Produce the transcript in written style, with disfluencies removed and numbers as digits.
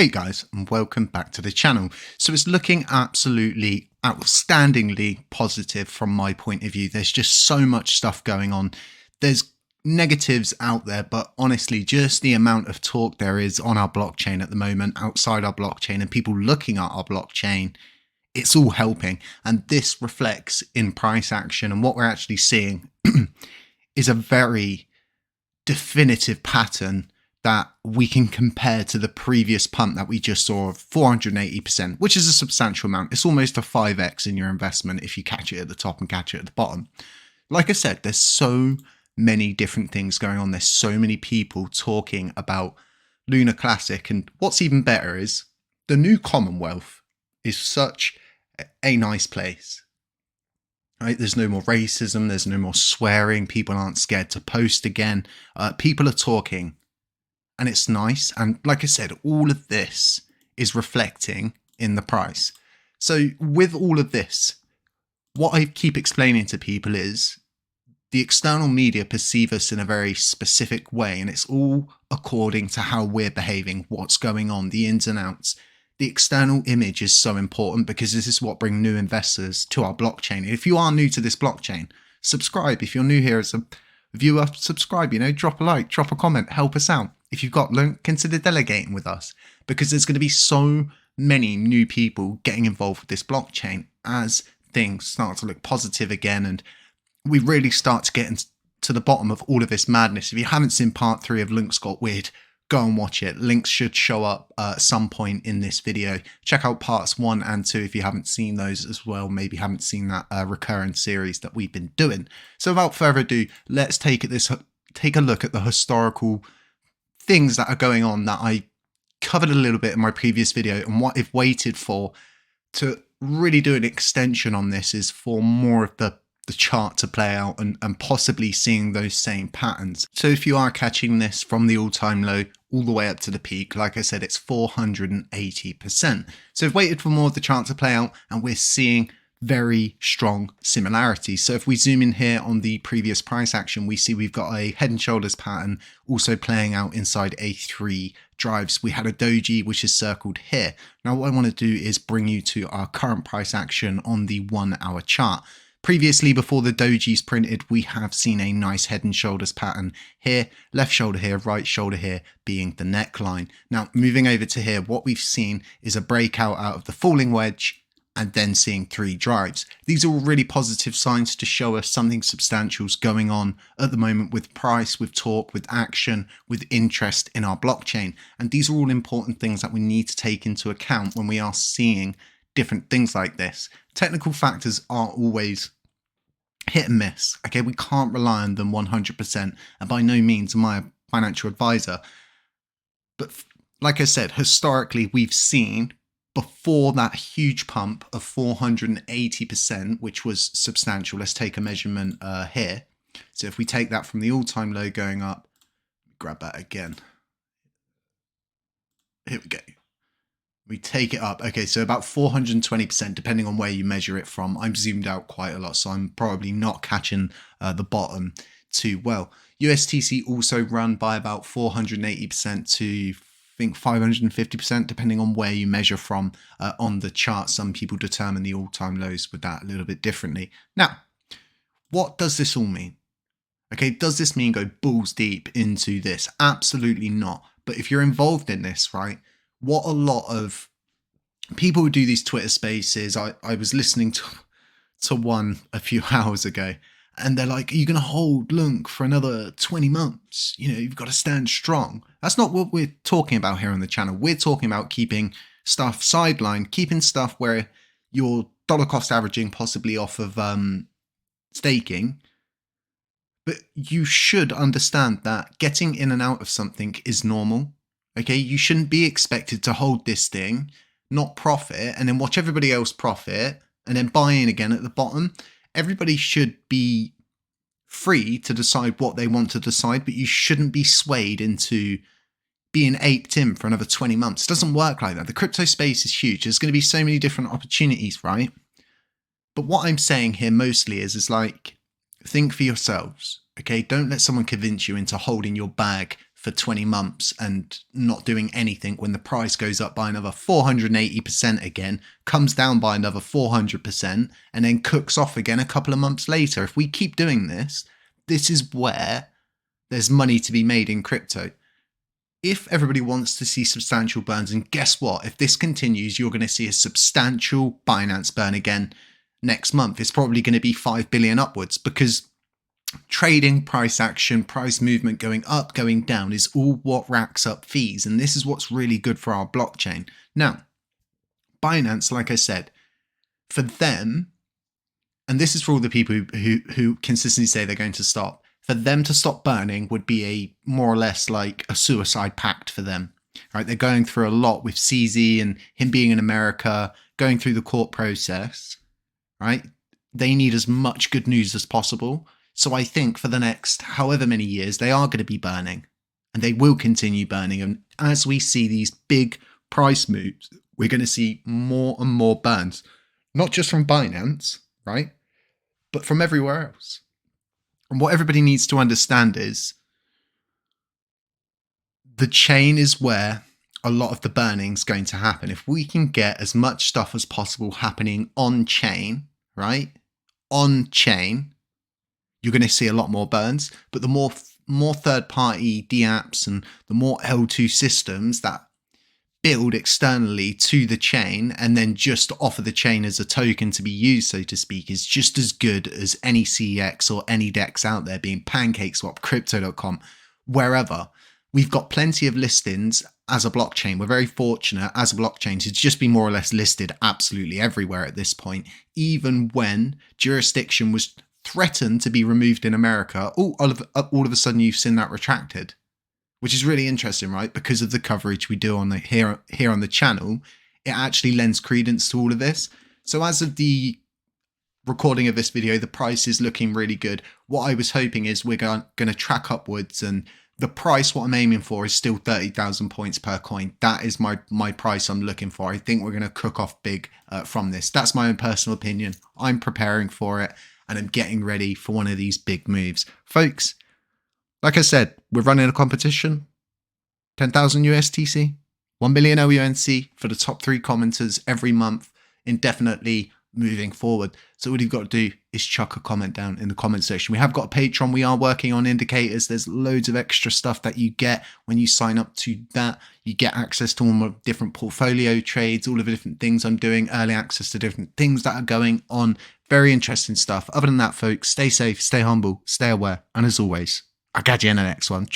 Hey guys, and welcome back to the channel. So it's looking absolutely outstandingly positive from my point of view. There's just so much stuff going on. There's negatives out there, but honestly, just the amount of talk there is on our blockchain at the moment, outside our blockchain, and people looking at our blockchain, it's all helping. And this reflects in price action. And what we're actually seeing is a very definitive pattern that we can compare to the previous pump that we just saw of 480%, which is a substantial amount. It's almost a 5x in your investment if you catch it at the top and catch it at the bottom. Like I said, there's so many different things going on. There's so many people talking about Lunar Classic. And what's even better is the new Commonwealth is such a nice place. Right? There's no more racism. There's no more swearing. People aren't scared to post again. People are talking. And it's nice. And like I said, all of this is reflecting in the price. So with all of this, what I keep explaining to people is the external media perceive us in a very specific way. And it's all according to how we're behaving, what's going on, the ins and outs. The external image is so important because this is what brings new investors to our blockchain. If you are new to this blockchain, subscribe. If you're new here as a viewer, subscribe, drop a like, drop a comment, help us out. If you've got LUNC, consider delegating with us because there's going to be so many new people getting involved with this blockchain as things start to look positive again. And we really start to get into the bottom of all of this madness. If you haven't seen part 3 of LUNC's Got Weird, go and watch it. Links should show up at some point in this video. Check out parts 1 and 2 if you haven't seen those as well. Maybe haven't seen that recurring series that we've been doing. So without further ado, let's take a look at the historical things that are going on that I covered a little bit in my previous video, and what I've waited for to really do an extension on this is for more of the chart to play out and possibly seeing those same patterns. So if you are catching this from the all-time low all the way up to the peak, like I said, it's 480%. So I've waited for more of the chart to play out and we're seeing very strong similarities. So if we zoom in here on the previous price action, we see we've got a head and shoulders pattern also playing out inside A3 drives. We had a doji which is circled here. Now what I want to do is bring you to our current price action on the 1 hour chart. Previously, before the doji's printed, we have seen a nice head and shoulders pattern here, left shoulder here, right shoulder here being the neckline. Now, moving over to here, what we've seen is a breakout out of the falling wedge and then seeing 3 drives. These are all really positive signs to show us something substantial is going on at the moment with price, with talk, with action, with interest in our blockchain. And these are all important things that we need to take into account when we are seeing different things like this. Technical factors are always hit and miss. Okay, we can't rely on them 100%, and by no means am I a financial advisor. But like I said, historically, we've seen before that huge pump of 480%, which was substantial. Let's take a measurement here. So if we take that from the all-time low going up, grab that again. Here we go. We take it up. Okay, so about 420%, depending on where you measure it from. I'm zoomed out quite a lot, so I'm probably not catching the bottom too well. USTC also run by about 480% to, I think, 550%, depending on where you measure from on the chart. Some people determine the all-time lows with that a little bit differently. Now, what does this all mean? Okay, does this mean go balls deep into this? Absolutely not. But if you're involved in this, right, what a lot of people who do these Twitter spaces, I was listening to one a few hours ago, and they're like, are you going to hold LUNC for another 20 months? You've got to stand strong. That's not what we're talking about here on the channel. We're talking about keeping stuff sidelined, keeping stuff where you're dollar cost averaging possibly off of staking. But you should understand that getting in and out of something is normal. Okay, you shouldn't be expected to hold this thing, not profit, and then watch everybody else profit, and then buy in again at the bottom. Everybody should be free to decide what they want to decide, but you shouldn't be swayed into being aped in for another 20 months. It doesn't work like that. The crypto space is huge. There's going to be so many different opportunities, right? But what I'm saying here mostly is like, think for yourselves, okay? Don't let someone convince you into holding your bag for 20 months and not doing anything when the price goes up by another 480% again, comes down by another 400%, and then cooks off again a couple of months later. If we keep doing this, this is where there's money to be made in crypto. If everybody wants to see substantial burns, and guess what? If this continues, you're going to see a substantial Binance burn again next month. It's probably going to be 5 billion upwards, because trading, price action, price movement going up, going down is all what racks up fees. And this is what's really good for our blockchain. Now, Binance, like I said, for them, and this is for all the people who consistently say they're going to stop, for them to stop burning would be a more or less like a suicide pact for them, right? They're going through a lot with CZ and him being in America, going through the court process, right? They need as much good news as possible. So I think for the next however many years, they are going to be burning, and they will continue burning. And as we see these big price moves, we're going to see more and more burns, not just from Binance, right? But from everywhere else. And what everybody needs to understand is the chain is where a lot of the burning is going to happen. If we can get as much stuff as possible happening on chain, right? On chain, you're going to see a lot more burns. But the more third-party dApps and the more L2 systems that build externally to the chain and then just offer the chain as a token to be used, so to speak, is just as good as any CEX or any DEX out there, being PancakeSwap, Crypto.com, wherever. We've got plenty of listings as a blockchain. We're very fortunate as a blockchain to just be more or less listed absolutely everywhere at this point. Even when jurisdiction was threatened to be removed in America, all of a sudden you've seen that retracted. Which is really interesting, right? Because of the coverage we do on here on the channel, it actually lends credence to all of this. So as of the recording of this video, the price is looking really good. What I was hoping is we're going to track upwards, and the price, what I'm aiming for, is still 30,000 points per coin. That is my price I'm looking for. I think we're going to cook off big from this. That's my own personal opinion. I'm preparing for it, and I'm getting ready for one of these big moves. Folks, like I said, we're running a competition, 10,000 USTC, 1 billion LUNC for the top 3 commenters every month, indefinitely moving forward. So all you've got to do is chuck a comment down in the comment section. We have got a Patreon. We are working on indicators. There's loads of extra stuff that you get when you sign up to that. You get access to all my different portfolio trades, all of the different things I'm doing, early access to different things that are going on. Very interesting stuff. Other than that, folks, stay safe, stay humble, stay aware. And as always, I'll catch you in the next one.